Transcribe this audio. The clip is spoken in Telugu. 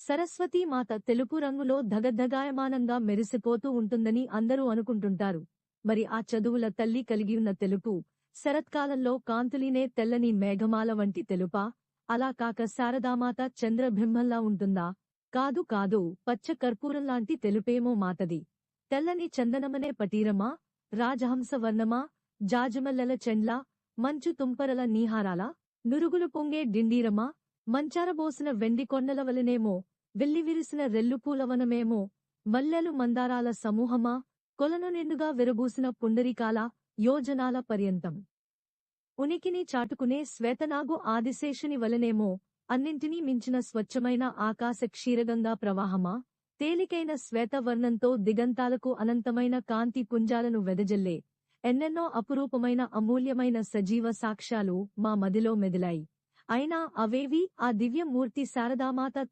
సరస్వతీమాత తెలుపు రంగులో ధగధగాయమానంగా మెరిసిపోతూ ఉంటుందని అందరూ అనుకుంటుంటారు. మరి ఆ చదువుల తల్లి కలిగియున్న తెలుపు, శరత్కాలంలో కాంతులీనే తెల్లని మేఘమాల వంటి తెలుపా? అలా కాక శారదామాత చంద్రబింబంలా ఉంటుందా? కాదు కాదు, పచ్చ కర్పూరంలాంటి తెలుపేమో మాతది. తెల్లని చందనమనే పటీరమా? రాజహంస వర్ణమా? జాజమల్లెల చెండ్లా? మంచు తుంపరల నీహారాలా? నురుగులు పొంగే డిండీరమా? మంచారబోసిన వెండి కొండలవలనేమో? వెల్లివిరిసిన రెల్లుపూలవనమేమో? మల్లెలు మందారాల సమూహమా? కొలను నిండుగా విరబూసిన పుండరీకాల? యోజనాల పర్యంతం ఉనికిని చాటుకునే శ్వేతనాగు ఆదిశేషుని వలనేమో? అన్నింటినీ మించిన స్వచ్ఛమైన ఆకాశ క్షీరగంగా ప్రవాహమా? తేలికైన శ్వేతవర్ణంతో దిగంతాలకు అనంతమైన కాంతి పుంజాలను వెదజల్లే ఎన్నెన్నో అపురూపమైన అమూల్యమైన సజీవ సాక్ష్యాలు మా మదిలో మెదిలాయి. అయినా అవేవీ ఆ దివ్యమూర్తి శారదామాత